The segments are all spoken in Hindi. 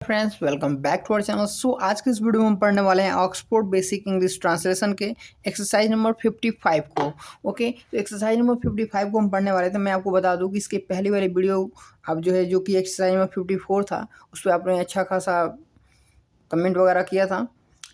Friends welcome back to our channel. So आज के इस वीडियो में हम पढ़ने वाले हैं ऑक्सफोर्ड बेसिक इंग्लिश ट्रांसलेशन के एक्सरसाइज नंबर 55 को। ओके, तो एक्सरसाइज नंबर 55 को हम पढ़ने वाले थे। मैं आपको बता दूं कि इसके पहली वाली वीडियो अब जो है जो कि एक्सरसाइज नंबर 54 था, उस पर आपने अच्छा खासा कमेंट वगैरह किया था,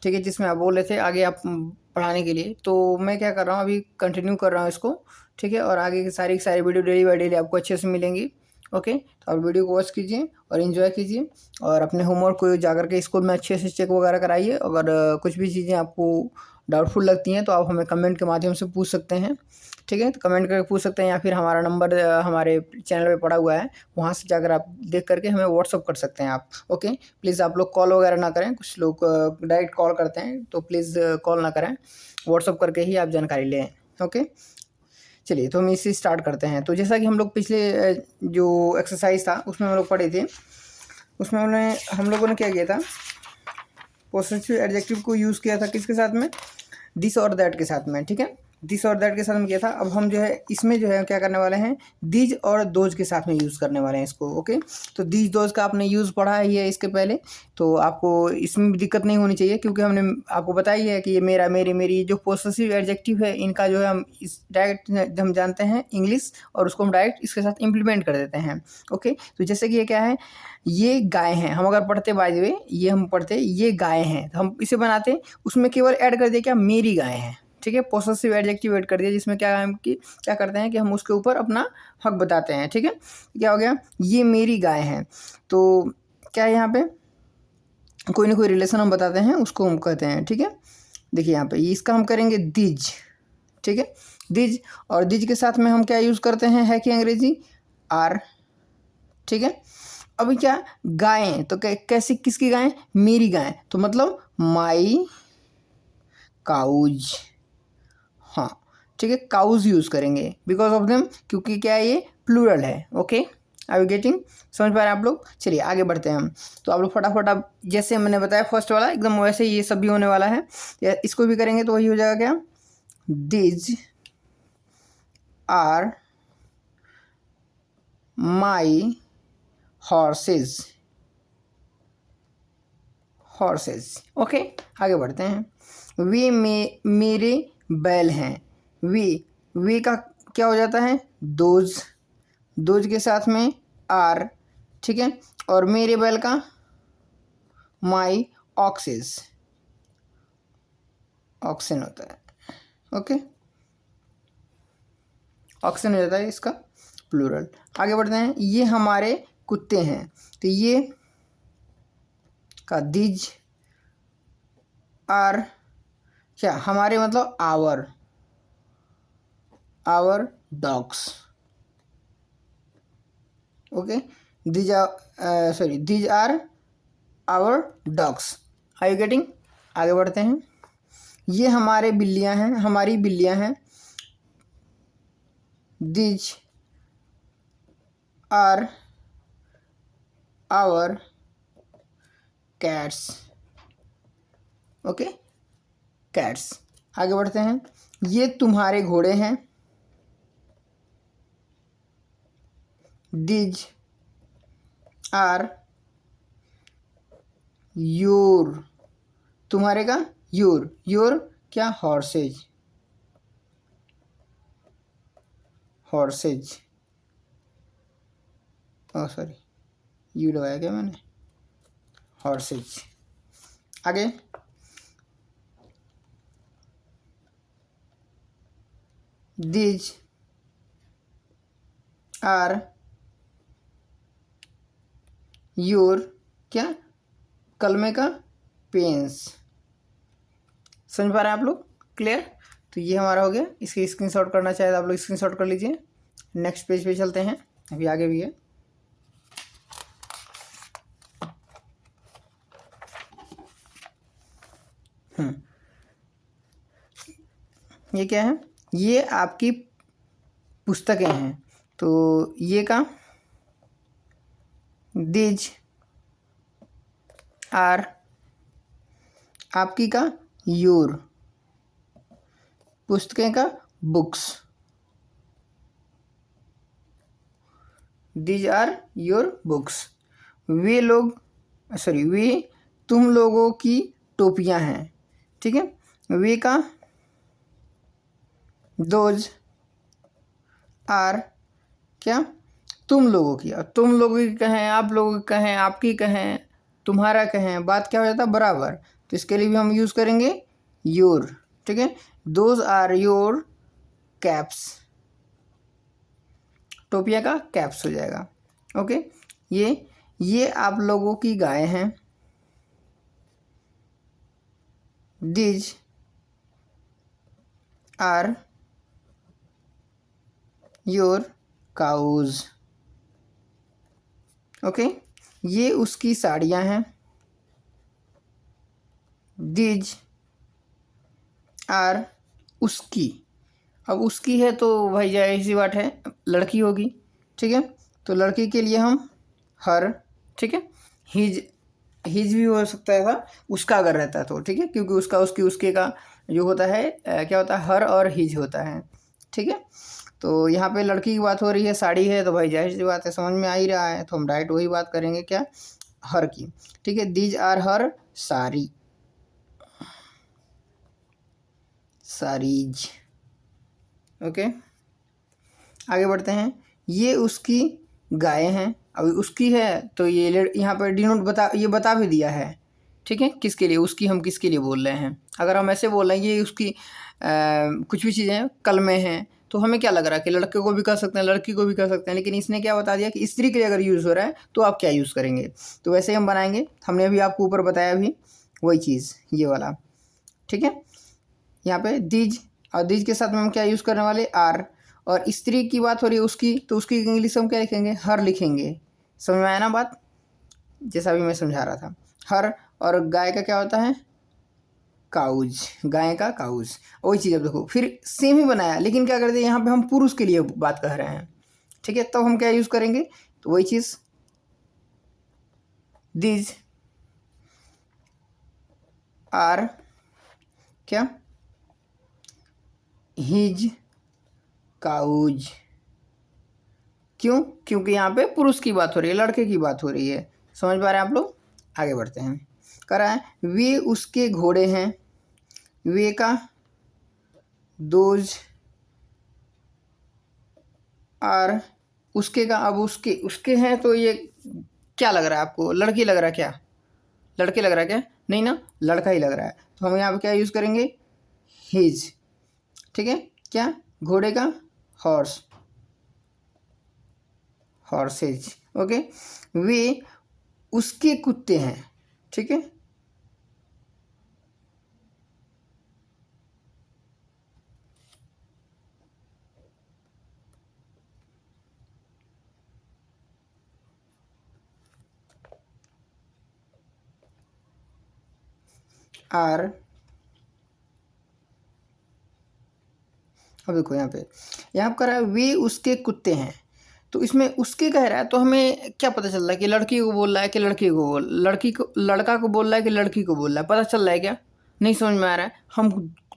ठीक है, जिसमें आप बोल रहे थे आगे आप पढ़ाने के लिए। तो मैं क्या कर रहा हूँ, अभी कंटिन्यू कर रहा हूँ इसको, ठीक है, और आगे की सारी वीडियो डेली बाई डेली आपको अच्छे से मिलेंगी। ओके, तो आप वीडियो को वॉच कीजिए और इन्जॉय कीजिए और अपने होमवर्क को जाकर के स्कूल में अच्छे से चेक वगैरह कराइए। अगर कुछ भी चीज़ें आपको डाउटफुल लगती हैं तो आप हमें कमेंट के माध्यम से पूछ सकते हैं, ठीक है, तो कमेंट करके पूछ सकते हैं, या फिर हमारा नंबर हमारे चैनल पे पड़ा हुआ है, वहाँ से जाकर आप देख करके हमें व्हाट्सअप कर सकते हैं आप। ओके, प्लीज़ आप लोग कॉल वगैरह ना करें, कुछ लोग डायरेक्ट कॉल करते हैं, तो प्लीज़ कॉल ना करें, व्हाट्सअप करके ही आप जानकारी लें। ओके, चलिए तो हम इसे स्टार्ट करते हैं। तो जैसा कि हम लोग पिछले जो एक्सरसाइज था उसमें हम लोग पढ़े थे, उसमें हम लोगों ने क्या किया था, पोसेसिव एडजेक्टिव को यूज़ किया था किसके साथ में, दिस और दैट के साथ में, ठीक है, दिस और दैट के साथ में किया था। अब हम जो है इसमें जो है क्या करने वाले हैं, दीज और दोज के साथ में यूज़ करने वाले हैं इसको। ओके, तो दीज दोज का आपने यूज़ पढ़ा ही है इसके पहले, तो आपको इसमें भी दिक्कत नहीं होनी चाहिए, क्योंकि हमने आपको बताई है कि ये मेरा, मेरी, मेरी जो पोसेसिव एडजेक्टिव है, इनका जो है हम इस डायरेक्ट हम जानते हैं इंग्लिश, और उसको हम डायरेक्ट इसके साथ इम्प्लीमेंट कर देते हैं। ओके, तो जैसे कि ये क्या है, ये गाय हैं, हम अगर पढ़ते बाय द वे, ये हम पढ़ते ये गाय हैं, तो हम इसे बनाते, उसमें केवल ऐड कर दिया क्या, मेरी गाय है, ठीक है, पोसेसिव एडजेक्टिव ऐड कर दिया, जिसमें क्या है कि क्या करते हैं कि हम उसके ऊपर अपना हक बताते हैं, ठीक है। क्या हो गया, ये मेरी गाय है, तो क्या है यहाँ पे कोई ना कोई रिलेशन हम बताते हैं, उसको हम कहते हैं, ठीक है। देखिए यहाँ पे इसका हम करेंगे दिज, ठीक है, दिज, और दिज के साथ में हम क्या यूज़ करते हैं, है कि अंग्रेजी आर, ठीक है। अभी क्या, गायें, तो कैसी, किसकी गायें, मेरी गायें, तो मतलब माई काउज, हाँ, ठीक है, काउज यूज़ करेंगे बिकॉज ऑफ देम, क्योंकि क्या है, ये प्लूरल है। ओके, आर यू गेटिंग, समझ पा रहे हैं आप लोग। चलिए आगे बढ़ते हैं हम। तो आप लोग फटाफट, आप जैसे मैंने बताया फर्स्ट वाला एकदम वैसे ही ये सब भी होने वाला है, इसको भी करेंगे तो वही हो जाएगा क्या, these are my horses, horses. Okay, आगे बढ़ते हैं। वे मेरे बैल हैं, वे का क्या हो जाता है, दोज, दोज के साथ में आर, ठीक है, और मेरे बैल का माई ऑक्सेस, ऑक्सन होता है। ओके, ऑक्सन हो जाता है इसका प्लूरल। आगे बढ़ते हैं, ये हमारे कुत्ते हैं, तो ये का दिज आर क्या, हमारे मतलब our, our dogs. Okay, these are sorry, these are our dogs, are you getting. आगे बढ़ते हैं, ये हमारे बिल्लियां हैं, हमारी बिल्लियां हैं, these are our cats. Okay, cats. आगे बढ़ते हैं, ये तुम्हारे घोड़े हैं, दीज आर योर, तुम्हारे का योर, योर क्या, horse's, horse's, oh sorry, you लगाया क्या मैंने, हॉर्सेज। आगे, दीज आर योर क्या, कलमे का पेन्स। समझ पा रहे हैं आप लोग, क्लियर। तो ये हमारा हो गया, इसकी स्क्रीनशॉट करना चाहे तो आप लोग स्क्रीनशॉट कर लीजिए। नेक्स्ट पेज पे चलते हैं, अभी आगे भी है। ये क्या है, ये आपकी पुस्तकें हैं, तो ये का दीज आर आपकी का योर, पुस्तकें का books, these are your books. वे लोग सॉरी, वे तुम लोगों की टोपियां हैं, ठीक है। वे का दोज आर क्या, तुम लोगों की। और तुम लोगों की कहें, आप लोगों की कहें, आपकी कहें, तुम्हारा कहें, बात क्या हो जाता है, बराबर। तो इसके लिए भी हम यूज़ करेंगे योर, ठीक है। दोज आर योर कैप्स, टोपिया का कैप्स हो जाएगा, ओके। ये आप लोगों की गायें हैं, these are your cows, okay. ये उसकी साड़ियाँ हैं, दीज आर उसकी। अब उसकी है तो भाई जाहिर सी बात है लड़की होगी, ठीक है। तो लड़की के लिए हम हर, ठीक है। हिज भी हो सकता है था उसका अगर रहता है तो, ठीक है, क्योंकि उसका उसकी उसके का जो होता है क्या होता है, हर और हिज होता है, ठीक है। तो यहाँ पे लड़की की बात हो रही है, साड़ी है, तो भाई जाहिर सी बात है समझ में आ ही रहा है, तो हम डायरेक्ट वही बात करेंगे क्या, हर की, ठीक है। These are her sari, saris, okay. आगे बढ़ते हैं। ये उसकी गायें हैं, अभी उसकी है तो ये यहाँ पर डिनोट ये बता भी दिया है, ठीक है, किसके लिए उसकी, हम किसके लिए बोल रहे हैं। अगर हम ऐसे बोल रहे हैं ये उसकी कुछ भी चीज़ें कल में हैं, तो हमें क्या लग रहा है कि लड़के को भी कर सकते हैं, लड़की को भी कर सकते हैं, लेकिन इसने क्या बता दिया कि स्त्री के लिए अगर यूज़ हो रहा है तो आप क्या यूज़ करेंगे। तो वैसे ही हम बनाएंगे, हमने अभी आपको ऊपर बताया भी वही चीज़, ये वाला, ठीक है। यहाँ पे दीज, और दीज के साथ में हम क्या यूज़ करने वाले, आर। और स्त्री की बात हो रही है उसकी, तो उसकी इंग्लिश हम क्या लिखेंगे, हर लिखेंगे। समझ में आया ना बात, जैसा भी मैं समझा रहा था, हर। और गाय का क्या होता है, काउज, गाय का काउज, वही चीज़। अब देखो फिर सेम ही बनाया, लेकिन क्या करते हैं यहाँ पे हम पुरुष के लिए बात कह रहे हैं, ठीक है। तो हम क्या यूज़ करेंगे, तो वही चीज़, दीज आर क्या, हिज काउज। क्यों, क्योंकि यहाँ पे पुरुष की बात हो रही है, लड़के की बात हो रही है। समझ पा रहे हैं आप लोग, आगे बढ़ते हैं। कह रहा है वे उसके घोड़े हैं, वे का दोज आर उसके का। अब उसके उसके हैं तो ये क्या लग रहा है आपको, लड़की लग रहा है क्या, लड़के लग रहा है क्या, नहीं ना, लड़का ही लग रहा है। तो हम यहाँ पे क्या यूज़ करेंगे, हिज, ठीक है। क्या, घोड़े का हॉर्स, हॉर्सेज, ओके। वे उसके कुत्ते हैं, ठीक है। आर, अब देखो यहाँ पे, यहाँ पर कह रहा है वे उसके कुत्ते हैं, तो इसमें उसके कह रहा है, तो हमें क्या पता चल रहा है कि लड़की को बोल रहा है कि लड़की को बोल, लड़की को, लड़का को बोल रहा है कि लड़की को बोल रहा है, पता चल रहा है क्या, नहीं समझ में आ रहा है। हम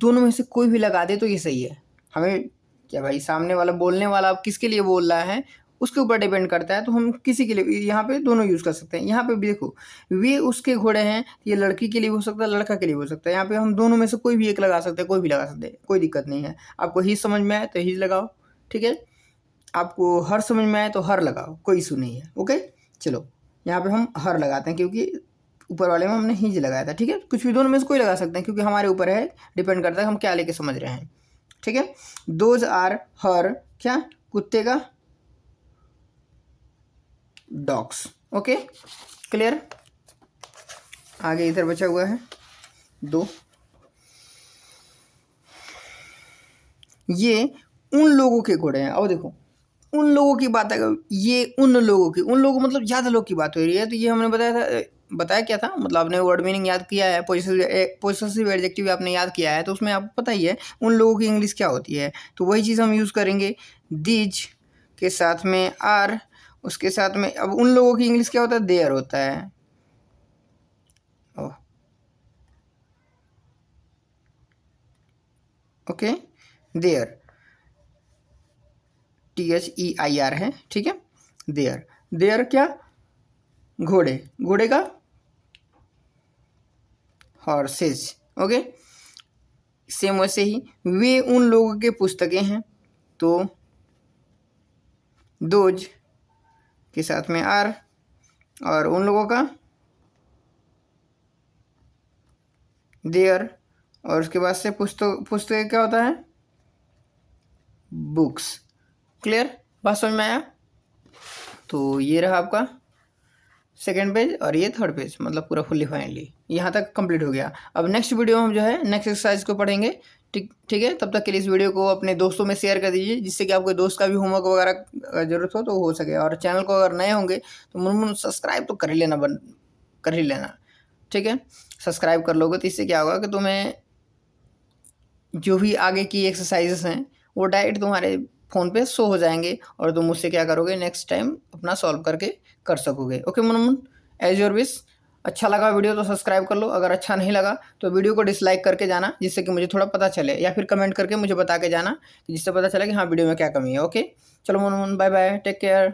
दोनों में से कोई भी लगा दे तो ये सही है। हमें क्या भाई, सामने वाला बोलने वाला अब किसके लिए बोल रहा है उसके ऊपर डिपेंड करता है, तो हम किसी के लिए यहाँ पे दोनों यूज़ कर सकते हैं। यहाँ पे भी देखो, वे उसके घोड़े हैं, ये लड़की के लिए भी हो सकता है, लड़का के लिए भी हो सकता है। यहाँ पे हम दोनों में से कोई भी एक लगा सकते हैं, कोई भी लगा सकते हैं, कोई दिक्कत नहीं है। आपको हिज समझ में आए तो हिज लगाओ, ठीक है। आपको हर समझ में आए तो हर लगाओ, कोई इशू नहीं है, ओके। चलो यहाँ पे हम हर लगाते हैं, क्योंकि ऊपर वाले में हमने हिज लगाया था, ठीक है। कुछ भी दोनों में से कोई लगा सकते हैं, क्योंकि हमारे ऊपर है, डिपेंड करता है हम क्या लेके समझ रहे हैं, ठीक है। दोज आर हर क्या, कुत्ते का डॉग्स, ओके, क्लियर। आगे इधर बचा हुआ है दो, ये उन लोगों के घोड़े हैं। और देखो उन लोगों की बात है, ये उन लोगों मतलब ज़्यादा लोग की बात हो रही है। तो ये हमने बताया क्या था, मतलब आपने वर्ड मीनिंग याद किया है, पोजेसिव एडजेक्टिव आपने याद किया है, तो उसमें आपको पता ही है उन लोगों की इंग्लिश क्या होती है। तो वही चीज़ हम यूज़ करेंगे, दीज के साथ में आर, उसके साथ में। अब उन लोगों की इंग्लिश क्या होता है, देयर होता है, ओके, देयर, THEIR है, ठीक है। देयर, देयर क्या, घोड़े, घोड़े का हॉर्सेज। ओके, सेम वैसे ही वे उन लोगों के पुस्तकें हैं, तो दोज के साथ में आर, और उन लोगों का देयर, और उसके बाद से पुस्तक क्या होता है, बुक्स। क्लियर, बात समझ में आया? तो ये रहा आपका सेकेंड पेज और ये थर्ड पेज, मतलब पूरा फुल्ली फाइनली यहाँ तक कंप्लीट हो गया। अब नेक्स्ट वीडियो में हम जो है नेक्स्ट एक्सरसाइज को पढ़ेंगे। ठीक है, तब तक के लिए इस वीडियो को अपने दोस्तों में शेयर कर दीजिए, जिससे कि आपके दोस्त का भी होमवर्क वगैरह जरूरत हो तो हो सके। और चैनल को अगर नए होंगे तो मुनमुन सब्सक्राइब तो कर ही लेना। ठीक है, सब्सक्राइब कर लोगे तो इससे क्या होगा कि तुम्हें जो भी आगे की एक्सरसाइजेस हैं वो डायरेक्ट तुम्हारे फ़ोन पे शो हो जाएंगे, और तुम उससे क्या करोगे, नेक्स्ट टाइम अपना सॉल्व करके कर सकोगे। Okay Munmun, as your wish. अच्छा लगा वीडियो तो सब्सक्राइब कर लो, अगर अच्छा नहीं लगा तो वीडियो को डिसलाइक करके जाना, जिससे कि मुझे थोड़ा पता चले, या फिर कमेंट करके मुझे बता के जाना, जिससे पता चले कि हाँ वीडियो में क्या कमी है। ओके, चलो Munmun, bye bye, take care.